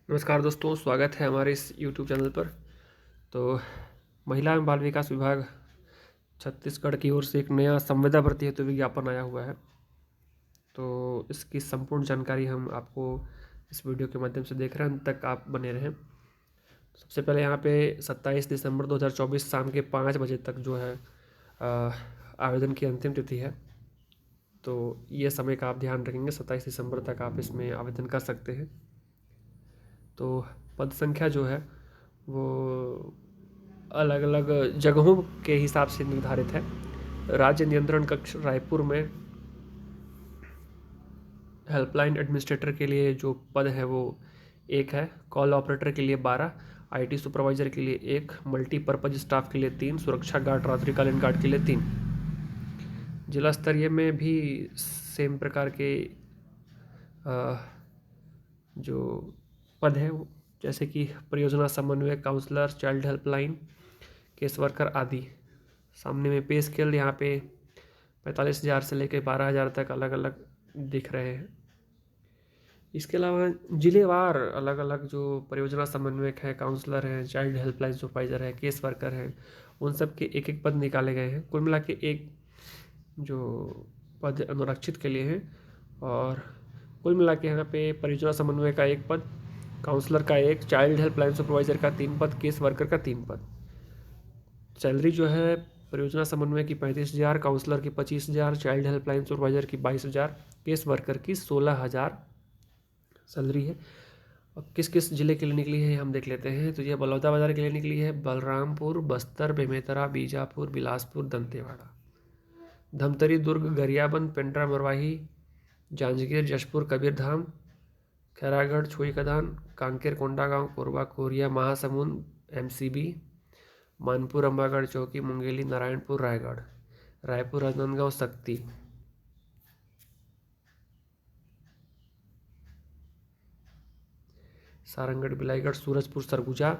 नमस्कार दोस्तों, स्वागत है हमारे इस यूट्यूब चैनल पर। तो महिला एवं बाल विकास विभाग छत्तीसगढ़ की ओर से एक नया संविदा भर्ती हेतु विज्ञापन आया हुआ है। तो इसकी संपूर्ण जानकारी हम आपको इस वीडियो के माध्यम से देख रहे हैं, अंत तक आप बने रहें। सबसे पहले यहाँ पे 27 दिसंबर 2024 शाम के 5 बजे तक जो है आवेदन की अंतिम तिथि है। तो ये समय का आप ध्यान रखेंगे, 27 दिसंबर तक आप इसमें आवेदन कर सकते हैं। तो पद संख्या जो है वो अलग अलग जगहों के हिसाब से निर्धारित है। राज्य नियंत्रण कक्ष रायपुर में हेल्पलाइन एडमिनिस्ट्रेटर के लिए जो पद है वो 1 है, कॉल ऑपरेटर के लिए 12, आईटी सुपरवाइजर के लिए 1, मल्टीपर्पज स्टाफ के लिए 3, सुरक्षा गार्ड रात्रिकालीन गार्ड के लिए 3। जिला स्तरीय में भी सेम प्रकार के जो पद हैं जैसे कि परियोजना समन्वयक, counsellor, child helpline, case worker आदि। सामने में पे स्केल यहाँ पे 45,000 से लेकर 12,000 तक अलग अलग दिख रहे हैं। इसके अलावा जिलेवार अलग अलग जो परियोजना समन्वयक है, काउंसलर हैं, चाइल्ड हेल्पलाइन सुपरवाइजर है, केस वर्कर हैं, उन सब के एक एक पद निकाले गए हैं। कुल मिला के एक जो पद अनुरक्षित के लिए हैं और कुल मिला के यहाँ पे परियोजना समन्वय का 1 पद, काउंसलर का 1, चाइल्ड हेल्पलाइन सुपरवाइजर का 3 पद, केस वर्कर का 3 पद। सैलरी जो है परियोजना समन्वय की 35,000, काउंसलर की 25,000, चाइल्ड हेल्पलाइन सुपरवाइजर की 22,000, केस वर्कर की 16,000 सैलरी है। अब किस किस जिले के लिए निकली है हम देख लेते हैं। तो यह बलौदाबाजार के लिए निकली है, बलरामपुर, बस्तर, बेमेतरा, बीजापुर, बिलासपुर, दंतेवाड़ा, धमतरी, दुर्ग, गरियाबंद, पेंड्रा, मरवाही, जांजगीर, जशपुर, कबीरधाम, खैरागढ़, छुईकदान, कांकेर, कोंडागांव, कोरबा, कोरिया, महासमुंद, एमसीबी, मानपुर, अंबागढ़, चौकी, मुंगेली, नारायणपुर, रायगढ़, रायपुर, राजनांदगांव, सक्ती, सारंगढ़, बिलाईगढ़, सूरजपुर, सरगुजा,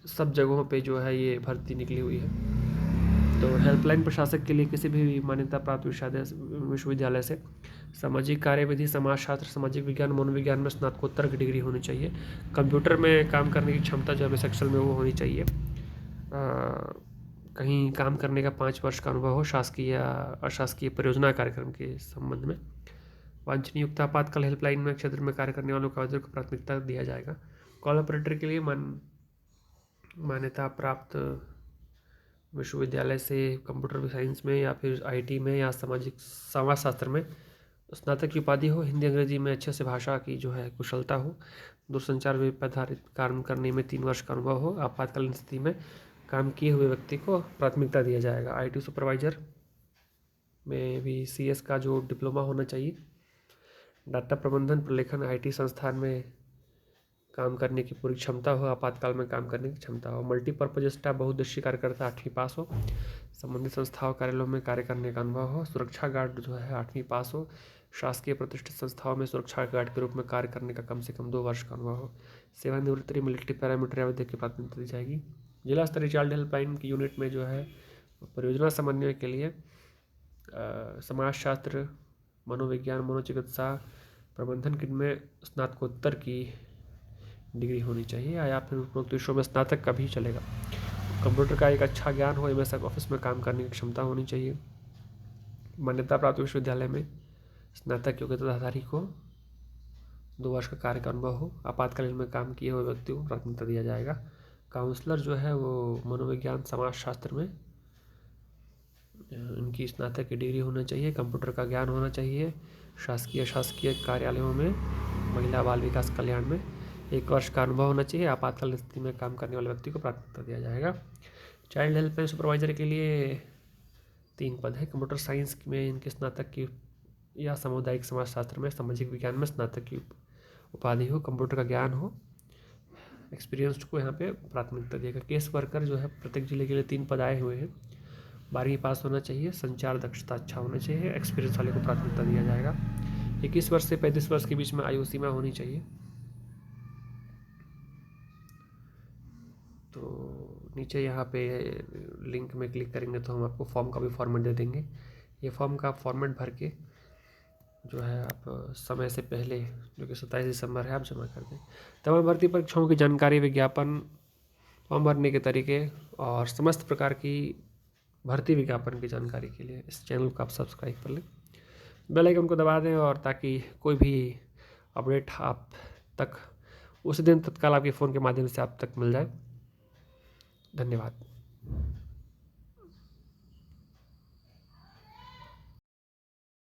सब जगहों पे जो है ये भर्ती निकली हुई है। तो हेल्पलाइन प्रशासक के लिए किसी भी मान्यता प्राप्त विश्वविद्यालय से सामाजिक कार्यविधि, समाजशास्त्र, सामाजिक विज्ञान, मनोविज्ञान में स्नातकोत्तर की डिग्री होनी चाहिए। कंप्यूटर में काम करने की क्षमता जो है सेक्शन में वो होनी चाहिए। कहीं काम करने का 5 वर्ष का अनुभव हो शासकीय या अशासकीय परियोजना कार्यक्रम के संबंध में। वांछनीय युक्त आपातकाल हेल्पलाइन में क्षेत्र में कार्य करने वालों को आवेदन को प्राथमिकता दिया जाएगा। कॉल ऑपरेटर के लिए मान्यता प्राप्त विश्वविद्यालय से कंप्यूटर साइंस में या फिर आईटी में या सामाजिक समाजशास्त्र में स्नातक की उपाधि हो, हिंदी अंग्रेजी में अच्छे से भाषा की जो है कुशलता हो, दूरसंचार में आधारित काम करने में 3 वर्ष का अनुभव हो। आपातकालीन स्थिति में काम किए हुए व्यक्ति को प्राथमिकता दिया जाएगा। आईटी सुपरवाइजर में भी सीएस का जो डिप्लोमा होना चाहिए। डाटा प्रबंधन प्रलेखन आईटी संस्थान में काम करने की पूरी क्षमता हो, आपातकाल में काम करने की क्षमता हो। मल्टीपर्पज स्टाफ बहुउद्देशीय कार्यकर्ता 8वीं पास हो, संबंधित संस्थाओं कार्यालयों में कार्य करने का अनुभव हो। सुरक्षा गार्ड जो है 8वीं पास हो, शासकीय प्रतिष्ठित संस्थाओं में सुरक्षा गार्ड के रूप में कार्य करने का कम से कम 2 वर्ष का अनुभव हो। सेवानिवृत्ति मिलिट्री पैरामीटर आवेदन की प्राथमिकता दी जाएगी। जिला स्तरीय चाइल्ड हेल्पलाइन की यूनिट में जो है परियोजना समन्वय के लिए समाजशास्त्र, मनोविज्ञान, मनोचिकित्सा, प्रबंधन में स्नातकोत्तर की डिग्री होनी चाहिए या फिर उपरोक्त विषयों में स्नातक का भी चलेगा। कंप्यूटर का एक अच्छा ज्ञान हो, एमएस ऑफिस में काम करने की क्षमता होनी चाहिए। मान्यता प्राप्त विश्वविद्यालय में स्नातक योग्यताधारी को 2 वर्ष का कार्य का अनुभव हो। आपातकालीन में काम किए हुए व्यक्ति को प्राथमिकता दिया जाएगा। काउंसलर जो है वो मनोविज्ञान, समाजशास्त्र में इनकी स्नातक की डिग्री होना चाहिए। कंप्यूटर का ज्ञान होना चाहिए। शासकीय अशासकीय कार्यालयों में महिला बाल विकास कल्याण में 1 वर्ष का अनुभव होना चाहिए। आपातकालीन स्थिति में काम करने वाले व्यक्ति को प्राथमिकता दिया जाएगा। चाइल्ड हेल्पलाइन सुपरवाइजर के लिए 3 पद है। कंप्यूटर साइंस में इनके स्नातक की या सामुदायिक समाजशास्त्र में, सामाजिक विज्ञान में स्नातक की उपाधि हो, कंप्यूटर का ज्ञान हो, एक्सपीरियंस्ड को यहाँ पे प्राथमिकता दिएगा। केस वर्कर जो है प्रत्येक जिले के लिए 3 पद आए हुए हैं। 12वीं पास होना चाहिए, संचार दक्षता अच्छा होना चाहिए, एक्सपीरियंस वाले को प्राथमिकता दिया जाएगा। 21 वर्ष से 35 वर्ष के बीच में आयु सीमा होनी चाहिए। तो नीचे यहाँ पे लिंक में क्लिक करेंगे तो हम आपको फॉर्म का भी फॉर्मेट दे देंगे। ये फॉर्म का फॉर्मेट भर के जो है आप समय से पहले, जो कि 27 दिसंबर है, आप जमा कर दें। तमाम भर्ती परीक्षाओं की जानकारी, विज्ञापन, फॉर्म भरने के तरीके और समस्त प्रकार की भर्ती विज्ञापन की जानकारी के लिए इस चैनल को आप सब्सक्राइब कर लें, बेल आइकन को दबा दें, और ताकि कोई भी अपडेट आप तक उस दिन तत्काल आपके फ़ोन के माध्यम से आप तक मिल जाए। धन्यवाद।